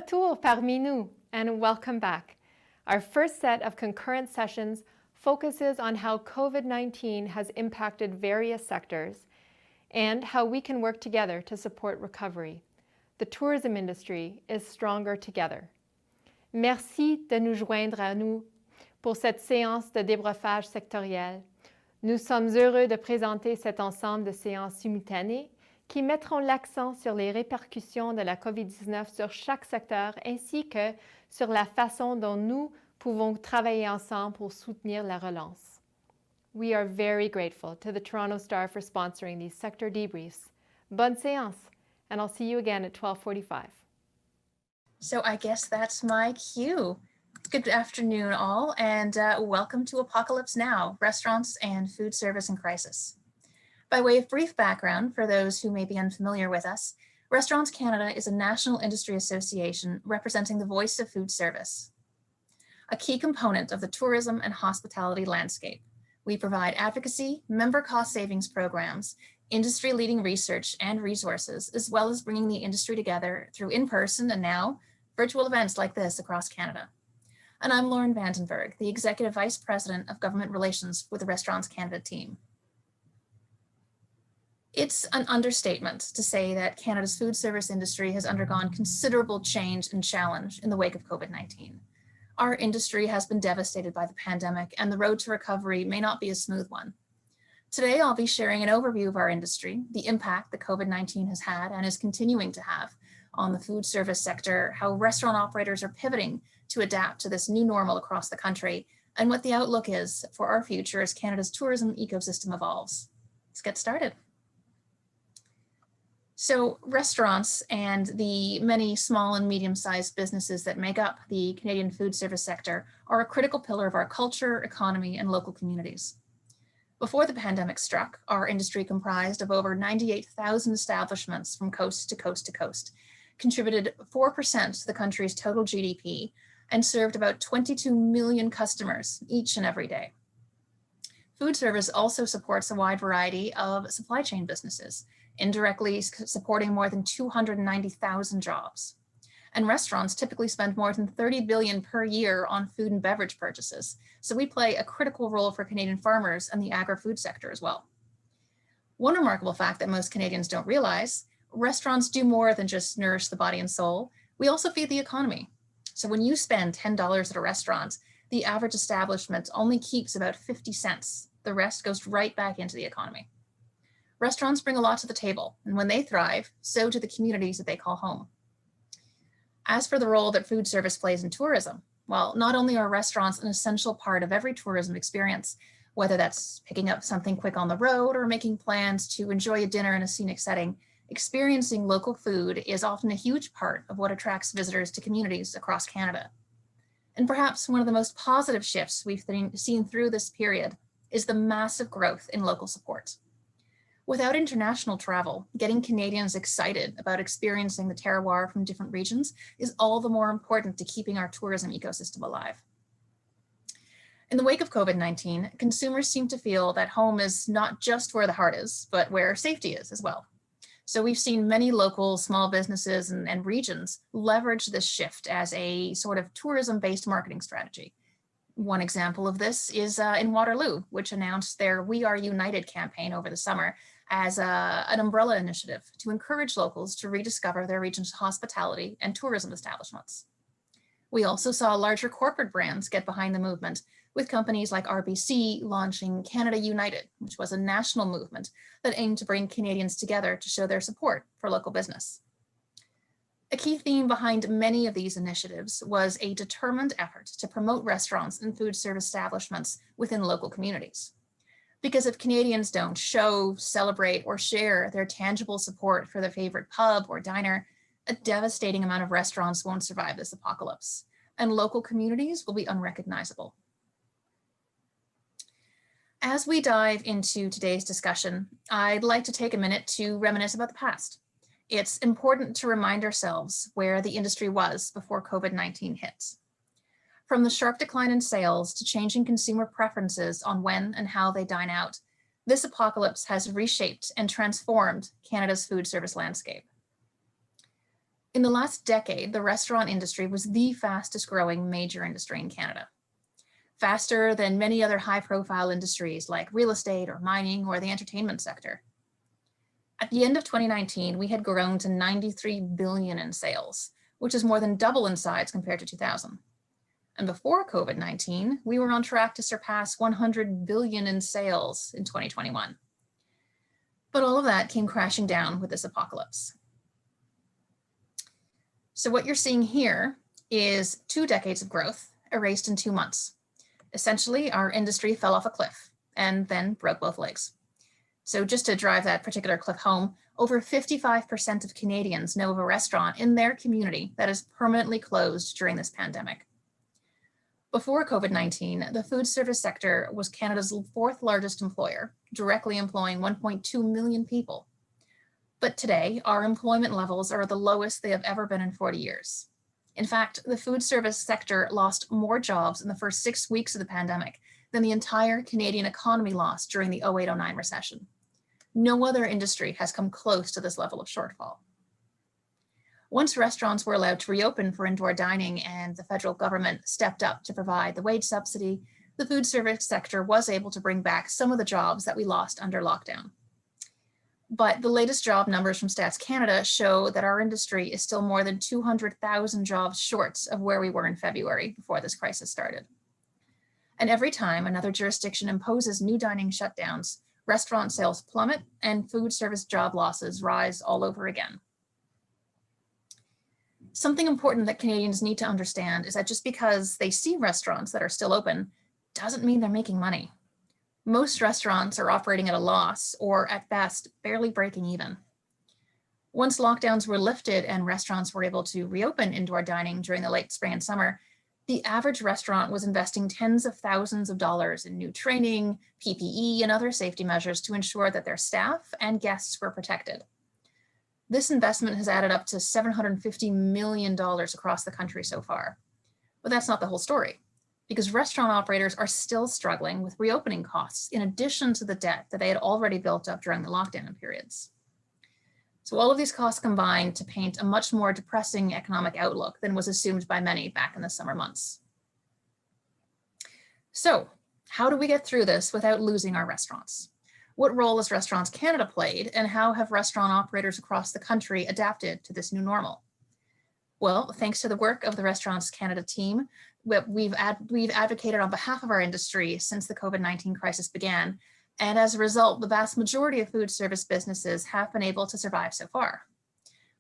retour parmi nous, and welcome back. Our first set of concurrent sessions focuses on how COVID-19 has impacted various sectors and how we can work together to support recovery. The tourism industry is stronger together. Merci de nous joindre à nous pour cette séance de débriefage sectoriel. Nous sommes heureux de présenter cet ensemble de séances simultanées qui mettront l'accent sur les répercussions de la COVID-19 sur chaque secteur ainsi que sur la façon dont nous pouvons travailler ensemble pour soutenir la relance. We are very grateful to the Toronto Star for sponsoring these sector debriefs. Bonne séance, and I'll see you again at 12:45. So I guess that's my cue. Good afternoon, all, and welcome to Apocalypse Now, Restaurants and Food Service in Crisis. By way of brief background, for those who may be unfamiliar with us, Restaurants Canada is a national industry association representing the voice of food service, a key component of the tourism and hospitality landscape. We provide advocacy, member cost savings programs, industry-leading research and resources, as well as bringing the industry together through in-person and now virtual events like this across Canada. And I'm Lauren Vandenberg, the Executive Vice President of Government Relations with the Restaurants Canada team. It's an understatement to say that Canada's food service industry has undergone considerable change and challenge in the wake of COVID-19. Our industry has been devastated by the pandemic, and the road to recovery may not be a smooth one. Today, I'll be sharing an overview of our industry, the impact that COVID-19 has had and is continuing to have on the food service sector, how restaurant operators are pivoting to adapt to this new normal across the country, and what the outlook is for our future as Canada's tourism ecosystem evolves. Let's get started. So restaurants and the many small and medium-sized businesses that make up the Canadian food service sector are a critical pillar of our culture, economy, and local communities. Before the pandemic struck, our industry comprised of over 98,000 establishments from coast to coast to coast, contributed 4% to the country's total GDP, and served about 22 million customers each and every day. Food service also supports a wide variety of supply chain businesses, indirectly supporting more than 290,000 jobs. And restaurants typically spend more than $30 billion per year on food and beverage purchases. So we play a critical role for Canadian farmers and the agri-food sector as well. One remarkable fact that most Canadians don't realize, restaurants do more than just nourish the body and soul. We also feed the economy. So when you spend $10 at a restaurant, the average establishment only keeps about 50 cents. The rest goes right back into the economy. Restaurants bring a lot to the table, and when they thrive, so do the communities that they call home. As for the role that food service plays in tourism, well, not only are restaurants an essential part of every tourism experience, whether that's picking up something quick on the road or making plans to enjoy a dinner in a scenic setting, experiencing local food is often a huge part of what attracts visitors to communities across Canada. And perhaps one of the most positive shifts we've seen through this period is the massive growth in local support. Without international travel, getting Canadians excited about experiencing the terroir from different regions is all the more important to keeping our tourism ecosystem alive. In the wake of COVID-19, consumers seem to feel that home is not just where the heart is, but where safety is as well. So we've seen many local small businesses and regions leverage this shift as a sort of tourism-based marketing strategy. One example of this is in Waterloo, which announced their We Are United campaign over the summer as an umbrella initiative to encourage locals to rediscover their region's hospitality and tourism establishments. We also saw larger corporate brands get behind the movement, with companies like RBC launching Canada United, which was a national movement that aimed to bring Canadians together to show their support for local business. A key theme behind many of these initiatives was a determined effort to promote restaurants and food service establishments within local communities. Because if Canadians don't show, celebrate, or share their tangible support for their favorite pub or diner, a devastating amount of restaurants won't survive this apocalypse, and local communities will be unrecognizable. As we dive into today's discussion, I'd like to take a minute to reminisce about the past. It's important to remind ourselves where the industry was before COVID-19 hit. From the sharp decline in sales to changing consumer preferences on when and how they dine out, this apocalypse has reshaped and transformed Canada's food service landscape. In the last decade, the restaurant industry was the fastest growing major industry in Canada, faster than many other high-profile industries like real estate or mining or the entertainment sector. At the end of 2019, we had grown to 93 billion in sales, which is more than double in size compared to 2000. And before COVID-19, we were on track to surpass 100 billion in sales in 2021. But all of that came crashing down with this apocalypse. So what you're seeing here is 2 decades of growth erased in 2 months. Essentially, our industry fell off a cliff and then broke both legs. So just to drive that particular cliff home, over 55% of Canadians know of a restaurant in their community that is permanently closed during this pandemic. Before COVID-19, the food service sector was Canada's 4th largest employer, directly employing 1.2 million people. But today, our employment levels are the lowest they have ever been in 40 years. In fact, the food service sector lost more jobs in the first 6 weeks of the pandemic than the entire Canadian economy lost during the 08-09 recession. No other industry has come close to this level of shortfall. Once restaurants were allowed to reopen for indoor dining and the federal government stepped up to provide the wage subsidy, the food service sector was able to bring back some of the jobs that we lost under lockdown. But the latest job numbers from Stats Canada show that our industry is still more than 200,000 jobs short of where we were in February before this crisis started. And every time another jurisdiction imposes new dining shutdowns, restaurant sales plummet and food service job losses rise all over again. Something important that Canadians need to understand is that just because they see restaurants that are still open doesn't mean they're making money. Most restaurants are operating at a loss or at best barely breaking even. Once lockdowns were lifted and restaurants were able to reopen indoor dining during the late spring and summer, the average restaurant was investing tens of thousands of dollars in new training, PPE, and other safety measures to ensure that their staff and guests were protected. This investment has added up to $750 million across the country so far. But that's not the whole story, because restaurant operators are still struggling with reopening costs in addition to the debt that they had already built up during the lockdown periods. So all of these costs combine to paint a much more depressing economic outlook than was assumed by many back in the summer months. So how do we get through this without losing our restaurants? What role has Restaurants Canada played, and how have restaurant operators across the country adapted to this new normal? Well, thanks to the work of the Restaurants Canada team, we've advocated on behalf of our industry since the COVID-19 crisis began. And as a result, the vast majority of food service businesses have been able to survive so far.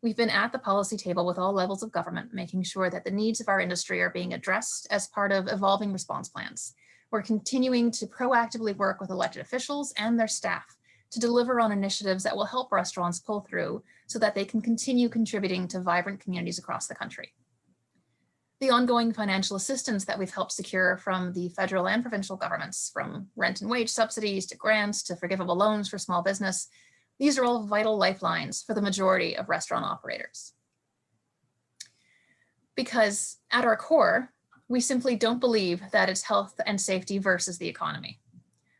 We've been at the policy table with all levels of government, making sure that the needs of our industry are being addressed as part of evolving response plans. We're continuing to proactively work with elected officials and their staff to deliver on initiatives that will help restaurants pull through so that they can continue contributing to vibrant communities across the country. The ongoing financial assistance that we've helped secure from the federal and provincial governments, from rent and wage subsidies to grants to forgivable loans for small business, these are all vital lifelines for the majority of restaurant operators. Because at our core, we simply don't believe that it's health and safety versus the economy.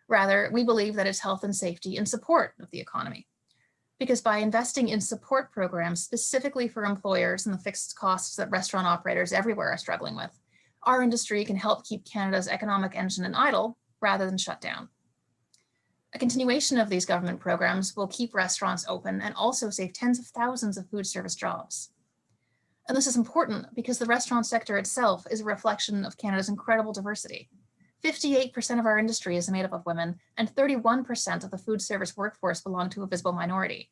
Rather, we believe that it's health and safety in support of the economy. Because by investing in support programs specifically for employers and the fixed costs that restaurant operators everywhere are struggling with, our industry can help keep Canada's economic engine in idle rather than shut down. A continuation of these government programs will keep restaurants open and also save tens of thousands of food service jobs. And this is important because the restaurant sector itself is a reflection of Canada's incredible diversity. 58% of our industry is made up of women, and 31% of the food service workforce belong to a visible minority.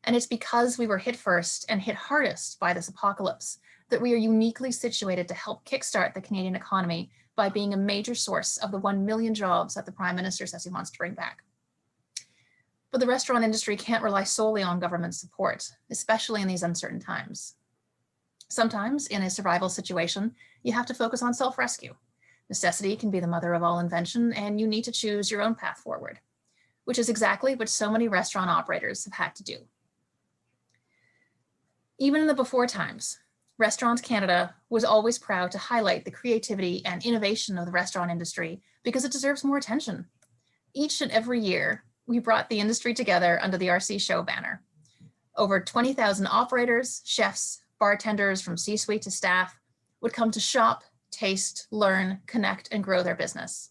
And it's because we were hit first and hit hardest by this apocalypse that we are uniquely situated to help kickstart the Canadian economy by being a major source of the 1 million jobs that the Prime Minister says he wants to bring back. But the restaurant industry can't rely solely on government support, especially in these uncertain times. Sometimes, in a survival situation, you have to focus on self-rescue. Necessity can be the mother of all invention, and you need to choose your own path forward, which is exactly what so many restaurant operators have had to do. Even in the before times, Restaurants Canada was always proud to highlight the creativity and innovation of the restaurant industry because it deserves more attention. Each and every year, we brought the industry together under the RC Show banner. Over 20,000 operators, chefs, bartenders from C-suite to staff would come to shop, taste, learn, connect, and grow their business.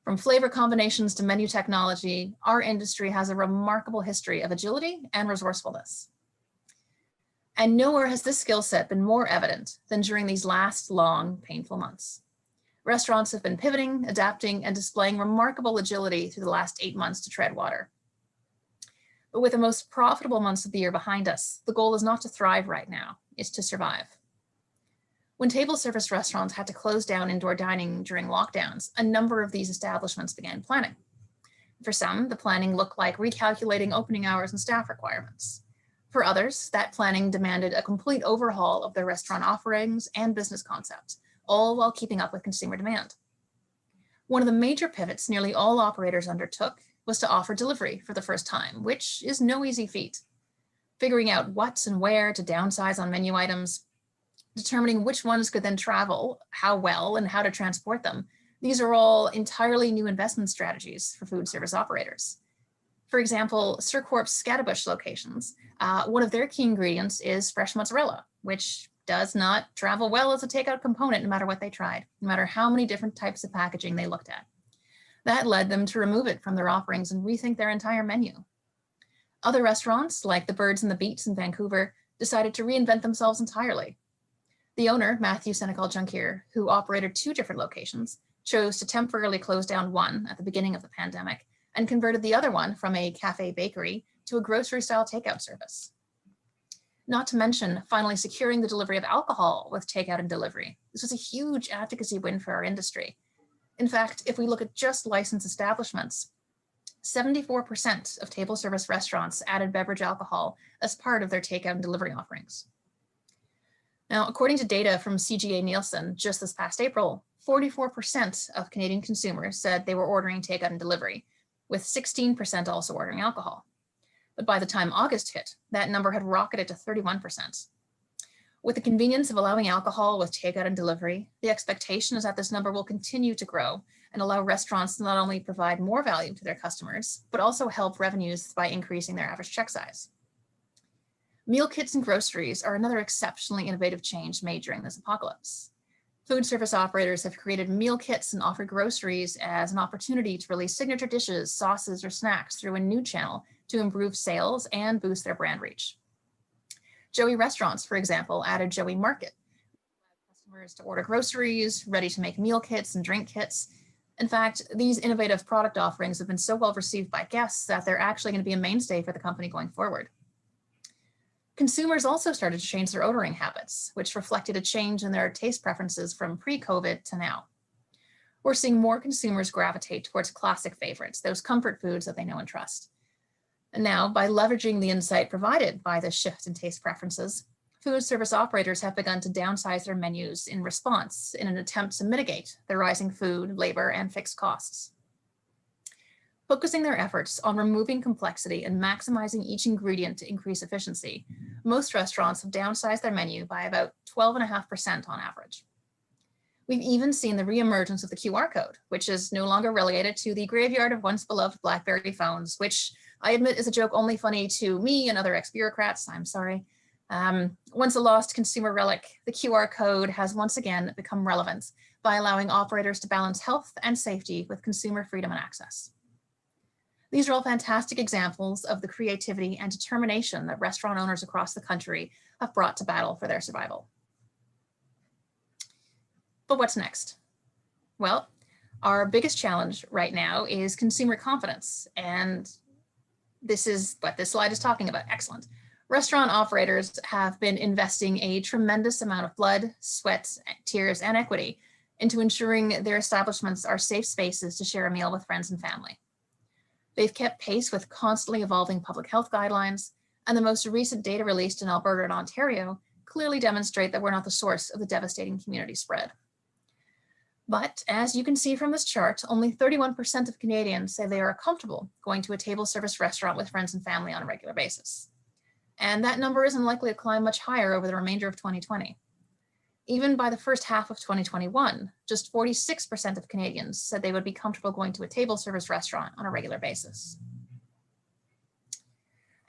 From flavor combinations to menu technology, our industry has a remarkable history of agility and resourcefulness. And nowhere has this skill set been more evident than during these last long, painful months. Restaurants have been pivoting, adapting, and displaying remarkable agility through the last 8 months to tread water. But with the most profitable months of the year behind us, the goal is not to thrive right now, it's to survive. When table service restaurants had to close down indoor dining during lockdowns, a number of these establishments began planning. For some, the planning looked like recalculating opening hours and staff requirements. For others, that planning demanded a complete overhaul of their restaurant offerings and business concepts, all while keeping up with consumer demand. One of the major pivots nearly all operators undertook was to offer delivery for the first time, which is no easy feat. Figuring out what and where to downsize on menu items, determining which ones could then travel, how well, and how to transport them. These are all entirely new investment strategies for food service operators. For example, Sir Corp's Scatterbush locations, one of their key ingredients is fresh mozzarella, which does not travel well as a takeout component no matter what they tried, no matter how many different types of packaging they looked at. That led them to remove it from their offerings and rethink their entire menu. Other restaurants, like the Birds and the Beats in Vancouver, decided to reinvent themselves entirely. The owner, Matthew Senecal Junkier, who operated 2 different locations, chose to temporarily close down one at the beginning of the pandemic and converted the other one from a cafe bakery to a grocery-style takeout service. Not to mention finally securing the delivery of alcohol with takeout and delivery. This was a huge advocacy win for our industry. In fact, if we look at just licensed establishments, 74% of table service restaurants added beverage alcohol as part of their takeout and delivery offerings. Now, according to data from CGA Nielsen, just this past April, 44% of Canadian consumers said they were ordering takeout and delivery, with 16% also ordering alcohol. But by the time August hit, that number had rocketed to 31%. With the convenience of allowing alcohol with takeout and delivery, the expectation is that this number will continue to grow and allow restaurants to not only provide more value to their customers, but also help revenues by increasing their average check size. Meal kits and groceries are another exceptionally innovative change made during this apocalypse. Food service operators have created meal kits and offer groceries as an opportunity to release signature dishes, sauces, or snacks through a new channel to improve sales and boost their brand reach. Joey Restaurants, for example, added Joey Market, allowed customers to order groceries, ready-to-make meal kits and drink kits. In fact, these innovative product offerings have been so well received by guests that they're actually going to be a mainstay for the company going forward. Consumers also started to change their ordering habits, which reflected a change in their taste preferences from pre-COVID to now. We're seeing more consumers gravitate towards classic favorites, those comfort foods that they know and trust. And now, by leveraging the insight provided by this shift in taste preferences, food service operators have begun to downsize their menus in response in an attempt to mitigate the rising food, labor, and fixed costs. Focusing their efforts on removing complexity and maximizing each ingredient to increase efficiency, most restaurants have downsized their menu by about 12.5% on average. We've even seen the reemergence of the QR code, which is no longer relegated to the graveyard of once beloved BlackBerry phones, which I admit is a joke only funny to me and other ex-bureaucrats, I'm sorry. Once a lost consumer relic, the QR code has once again become relevant by allowing operators to balance health and safety with consumer freedom and access. These are all fantastic examples of the creativity and determination that restaurant owners across the country have brought to battle for their survival. But what's next? Well, our biggest challenge right now is consumer confidence, and this is what this slide is talking about. Excellent. Restaurant operators have been investing a tremendous amount of blood, sweat, tears, and equity into ensuring their establishments are safe spaces to share a meal with friends and family. They've kept pace with constantly evolving public health guidelines, and the most recent data released in Alberta and Ontario clearly demonstrate that we're not the source of the devastating community spread. But as you can see from this chart, only 31% of Canadians say they are comfortable going to a table service restaurant with friends and family on a regular basis. And that number isn't likely to climb much higher over the remainder of 2020. Even by the first half of 2021, just 46% of Canadians said they would be comfortable going to a table service restaurant on a regular basis.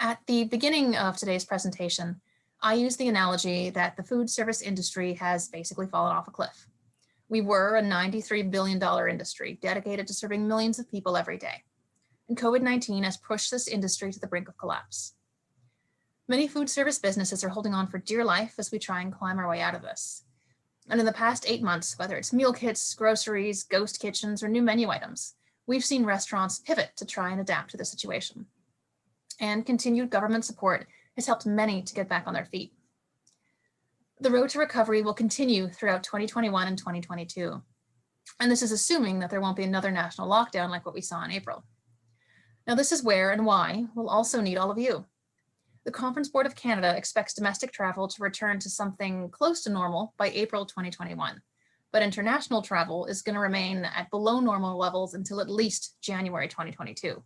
At the beginning of today's presentation, I used the analogy that the food service industry has basically fallen off a cliff. We were a $93 billion industry dedicated to serving millions of people every day. And COVID-19 has pushed this industry to the brink of collapse. Many food service businesses are holding on for dear life as we try and climb our way out of this. And in the past 8 months, whether it's meal kits, groceries, ghost kitchens, or new menu items, we've seen restaurants pivot to try and adapt to the situation. And continued government support has helped many to get back on their feet. The road to recovery will continue throughout 2021 and 2022. And this is assuming that there won't be another national lockdown like what we saw in April. Now, this is where and why we'll also need all of you. The Conference Board of Canada expects domestic travel to return to something close to normal by April 2021, but international travel is going to remain at below normal levels until at least January 2022.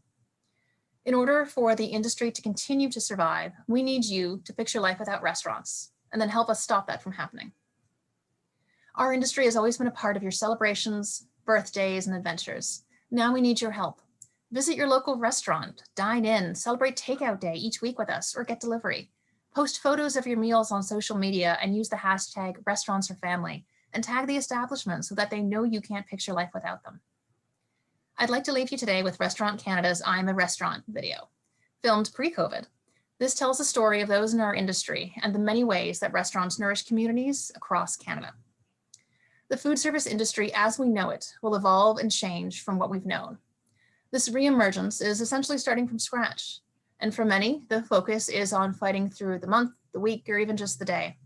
In order for the industry to continue to survive, we need you to picture life without restaurants and then help us stop that from happening. Our industry has always been a part of your celebrations, birthdays, and adventures. Now we need your help. Visit your local restaurant, dine in, celebrate takeout day each week with us, or get delivery. Post photos of your meals on social media and use the hashtag #RestaurantsForFamily and tag the establishment so that they know you can't picture life without them. I'd like to leave you today with Restaurant Canada's I'm a Restaurant video, filmed pre-COVID. This tells the story of those in our industry and the many ways that restaurants nourish communities across Canada. The food service industry as we know it will evolve and change from what we've known. This reemergence is essentially starting from scratch. And for many, the focus is on fighting through the month, the week, or even just the day.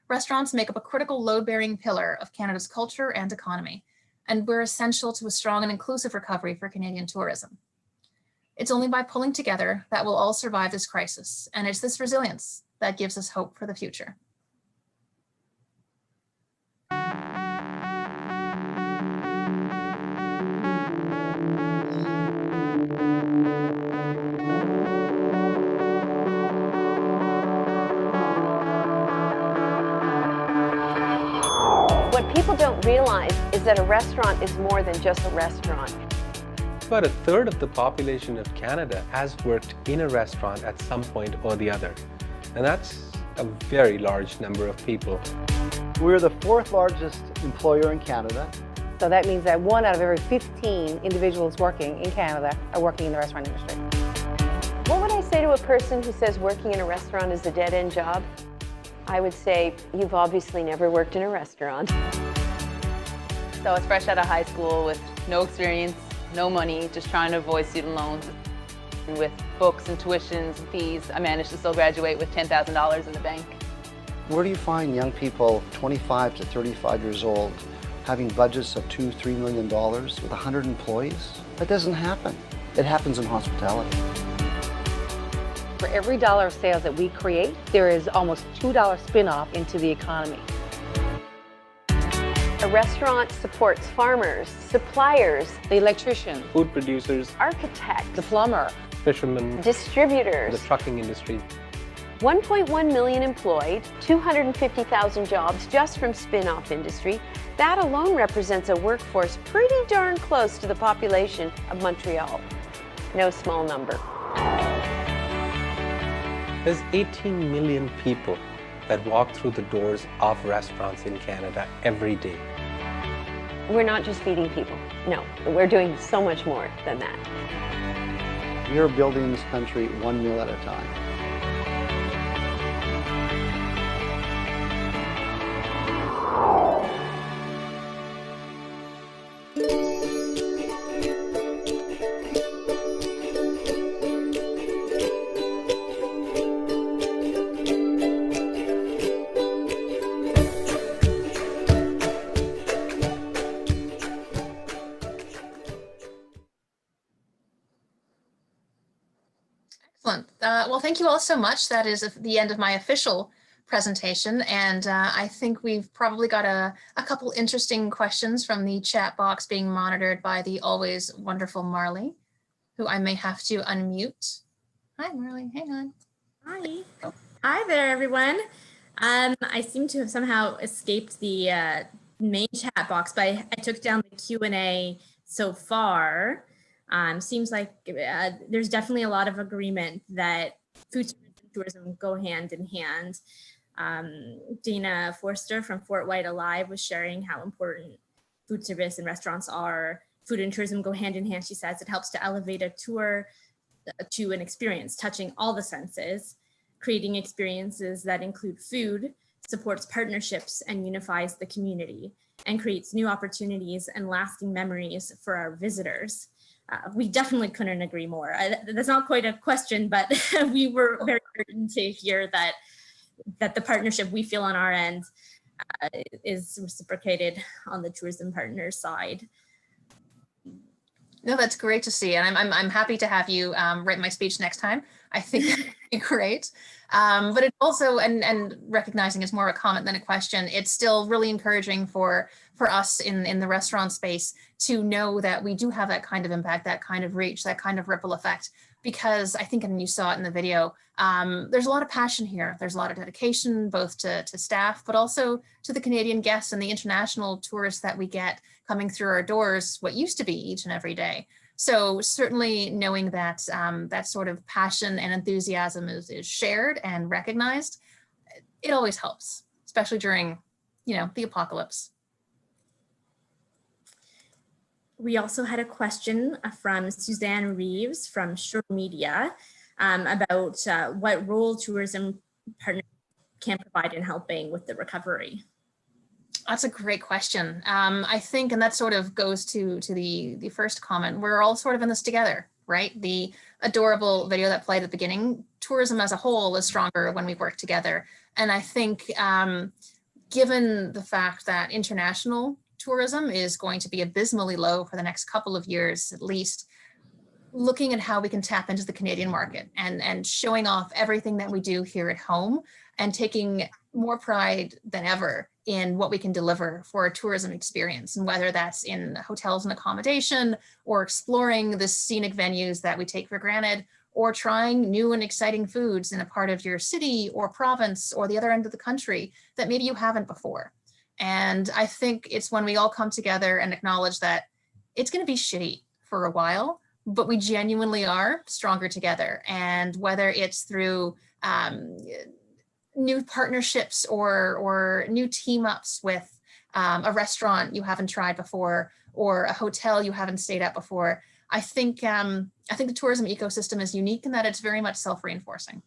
Restaurants make up a critical load-bearing pillar of Canada's culture and economy, and we're essential to a strong and inclusive recovery for Canadian tourism. It's only by pulling together that we'll all survive this crisis, and it's this resilience that gives us hope for the future. What people don't realize is that a restaurant is more than just a restaurant. About a third of the population of Canada has worked in a restaurant at some point or the other. And that's a very large number of people. We're the 4th largest employer in Canada. So that means that 1 out of every 15 individuals working in Canada are working in the restaurant industry. What would I say to a person who says working in a restaurant is a dead-end job? I would say, you've obviously never worked in a restaurant. So I was fresh out of high school with no experience, no money, just trying to avoid student loans. And with books and tuitions and fees, I managed to still graduate with $10,000 in the bank. Where do you find young people 25 to 35 years old having budgets of $2, $3 million with 100 employees? That doesn't happen. It happens in hospitality. For every dollar of sales that we create, there is almost $2 spin-off into the economy. A restaurant supports farmers, suppliers, The electrician, Food producers, architects, the plumber, fishermen, distributors. the trucking industry. 1.1 million employed, 250,000 jobs just from spin-off industry. That alone represents a workforce pretty darn close to the population of Montreal. No small number. There's 18 million people that walk through the doors of restaurants in Canada every day. We're not just feeding people. No, we're doing so much more than that. We are building this country one meal at a time. Excellent. Well, thank you all so much. That is the end of my official presentation. And I think we've probably got a couple interesting questions from the chat box being monitored by the always wonderful Marley, who I may have to unmute. Hi, Marley. Hang on. Hi. Hi there, everyone. I seem to have somehow escaped the main chat box, but I took down the Q&A so far. Seems like there's definitely a lot of agreement that food service and tourism go hand in hand. Dana Forster from Fort White Alive was sharing how important food service and restaurants are. Food and tourism go hand in hand, she says. It helps to elevate a tour to an experience, touching all the senses, creating experiences that include food, supports partnerships and unifies the community, and creates new opportunities and lasting memories for our visitors. We definitely couldn't agree more. That's not quite a question, but we were very heartened to hear that the partnership we feel on our end is reciprocated on the tourism partners side. No, that's great to see. And I'm happy to have you write my speech next time. I think that'd be great. But it also, and recognizing it's more of a comment than a question, it's still really encouraging for us in the restaurant space to know that we do have that kind of impact, that kind of reach, that kind of ripple effect. Because I think, and you saw it in the video, there's a lot of passion here. There's a lot of dedication, both to staff, but also to the Canadian guests and the international tourists that we get coming through our doors, what used to be each and every day. So certainly knowing that that sort of passion and enthusiasm is shared and recognized, it always helps, especially during, the apocalypse. We also had a question from Suzanne Reeves from Sure Media about what role tourism partners can provide in helping with the recovery. That's a great question. I think, and that sort of goes to the first comment, we're all sort of in this together, right? The adorable video that played at the beginning, tourism as a whole is stronger when we work together. And I think given the fact that international tourism is going to be abysmally low for the next couple of years, at least, looking at how we can tap into the Canadian market and showing off everything that we do here at home and taking more pride than ever in what we can deliver for a tourism experience, and whether that's in hotels and accommodation or exploring the scenic venues that we take for granted, or trying new and exciting foods in a part of your city or province or the other end of the country that maybe you haven't before. And I think it's when we all come together and acknowledge that it's going to be shitty for a while, but we genuinely are stronger together. And whether it's through new partnerships or new team ups with a restaurant you haven't tried before or a hotel you haven't stayed at before, I think the tourism ecosystem is unique in that it's very much self-reinforcing.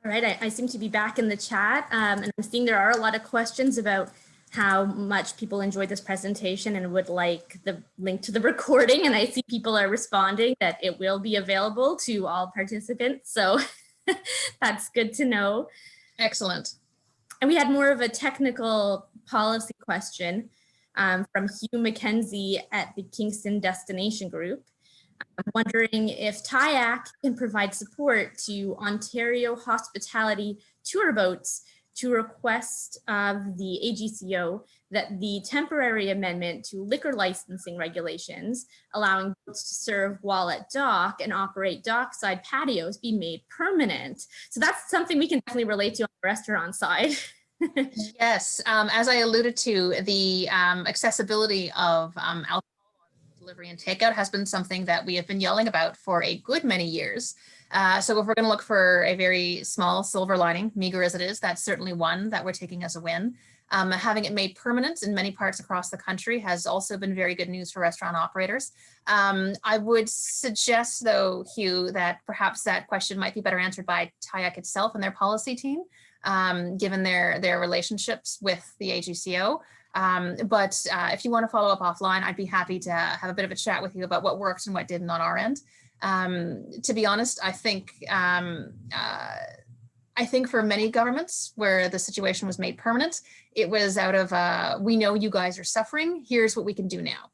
All right, I seem to be back in the chat, and I'm seeing there are a lot of questions about how much people enjoyed this presentation and would like the link to the recording. And I see people are responding that it will be available to all participants. So that's good to know. Excellent. And we had more of a technical policy question from Hugh McKenzie at the Kingston Destination Group. I'm wondering if TIAC can provide support to Ontario hospitality tour boats to request of the AGCO that the temporary amendment to liquor licensing regulations allowing boats to serve while at dock and operate dockside patios be made permanent. So that's something we can definitely relate to on the restaurant side. Yes, as I alluded to, the accessibility of alcohol delivery and takeout has been something that we have been yelling about for a good many years. So if we're going to look for a very small silver lining, meager as it is, that's certainly one that we're taking as a win. Having it made permanent in many parts across the country has also been very good news for restaurant operators. I would suggest, though, Hugh, that perhaps that question might be better answered by TIAC itself and their policy team, given their relationships with the AGCO. But if you want to follow up offline, I'd be happy to have a bit of a chat with you about what worked and what didn't on our end. To be honest, I think for many governments where the situation was made permanent, it was out of, we know you guys are suffering, here's what we can do now.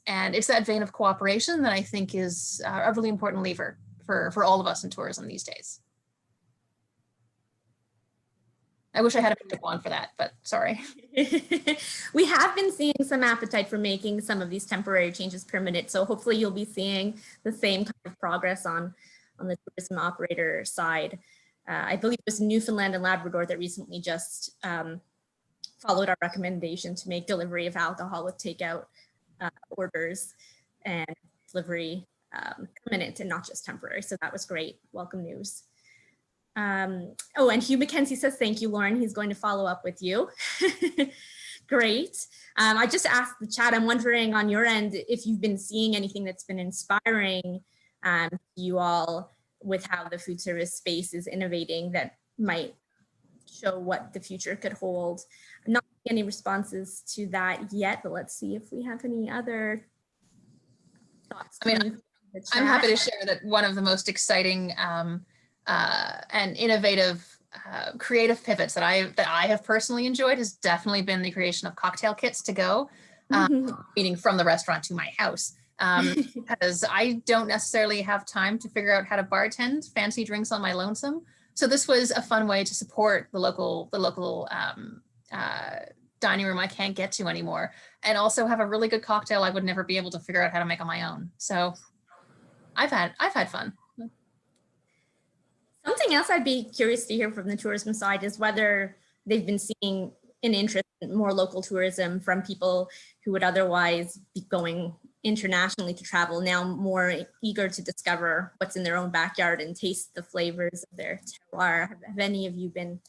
And it's that vein of cooperation that I think is a really important lever for all of us in tourism these days. I wish I had a magic wand for that, but sorry. We have been seeing some appetite for making some of these temporary changes permanent. So hopefully you'll be seeing the same kind of progress on the tourism operator side. I believe it was Newfoundland and Labrador that recently just followed our recommendation to make delivery of alcohol with takeout orders and delivery permanent and not just temporary. So that was great. Welcome news. Oh, and Hugh McKenzie says, thank you, Lauren. He's going to follow up with you. Great. I just asked the chat, I'm wondering on your end, if you've been seeing anything that's been inspiring you all with how the food service space is innovating that might show what the future could hold. I'm not seeing any responses to that yet, but let's see if we have any other thoughts. I mean, I'm happy to share that one of the most exciting and innovative creative pivots that I have personally enjoyed has definitely been the creation of cocktail kits to go, meaning from the restaurant to my house. Because I don't necessarily have time to figure out how to bartend fancy drinks on my lonesome. So this was a fun way to support the local dining room I can't get to anymore, and also have a really good cocktail I would never be able to figure out how to make on my own. So I've had fun. Something else I'd be curious to hear from the tourism side is whether they've been seeing an interest in more local tourism from people who would otherwise be going internationally to travel, now more eager to discover what's in their own backyard and taste the flavors of their terroir. Have any of you been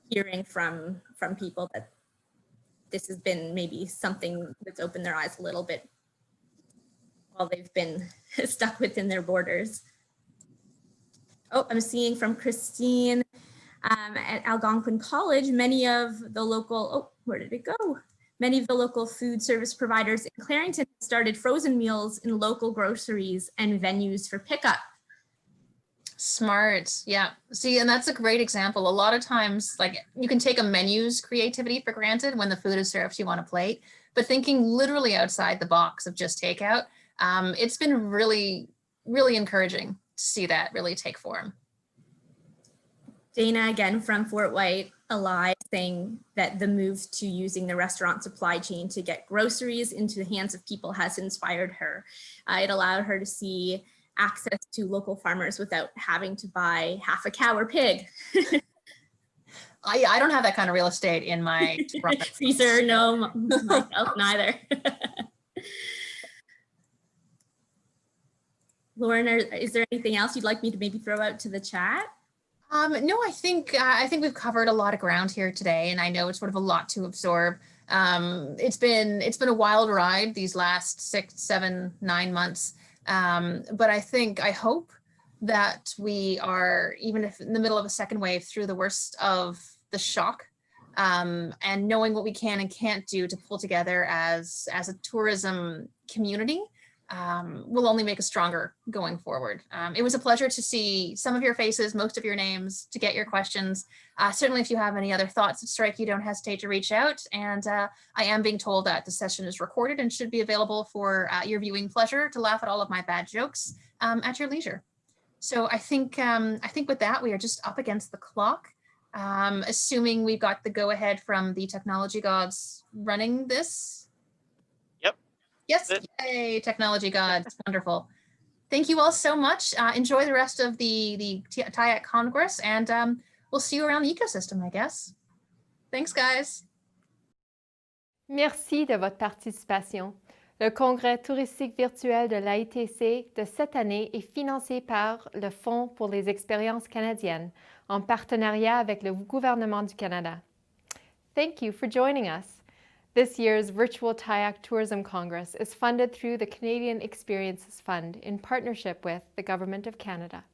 hearing from people that this has been maybe something that's opened their eyes a little bit while they've been stuck within their borders? Oh, I'm seeing from Christine at Algonquin College, many of the local, where did it go? Many of the local food service providers in Clarington started frozen meals in local groceries and venues for pickup. Smart. Yeah. See, and that's a great example. A lot of times, like, you can take a menu's creativity for granted when the food is served to you on a plate, but thinking literally outside the box of just takeout, it's been really, really encouraging to see that really take form. Dana, again, from Fort White Alive, saying that the move to using the restaurant supply chain to get groceries into the hands of people has inspired her. It allowed her to see access to local farmers without having to buy half a cow or pig. I don't have that kind of real estate in my freezer. No, myself neither. Lauren, is there anything else you'd like me to maybe throw out to the chat? No, I think we've covered a lot of ground here today, and I know it's sort of a lot to absorb. It's been a wild ride these last 6, 7, 9 months. But I hope that we are, even if in the middle of a second wave, through the worst of the shock, and knowing what we can and can't do to pull together as a tourism community, will only make us stronger going forward. It was a pleasure to see some of your faces, most of your names, to get your questions. Certainly, if you have any other thoughts that strike you, don't hesitate to reach out. And I am being told that the session is recorded and should be available for your viewing pleasure, to laugh at all of my bad jokes at your leisure. So I think with that, we are just up against the clock. Assuming we've got the go-ahead from the technology gods running this. Yes, yay, technology gods, wonderful. Thank you all so much. Enjoy the rest of the TIAC Congress, and we'll see you around the ecosystem, I guess. Thanks, guys. Merci de votre participation. Le congrès touristique virtuel de l'AITC de cette année est financé par le Fonds pour les expériences canadiennes, en partenariat avec le gouvernement du Canada. Thank you for joining us. This year's virtual TIAC Tourism Congress is funded through the Canadian Experiences Fund in partnership with the Government of Canada.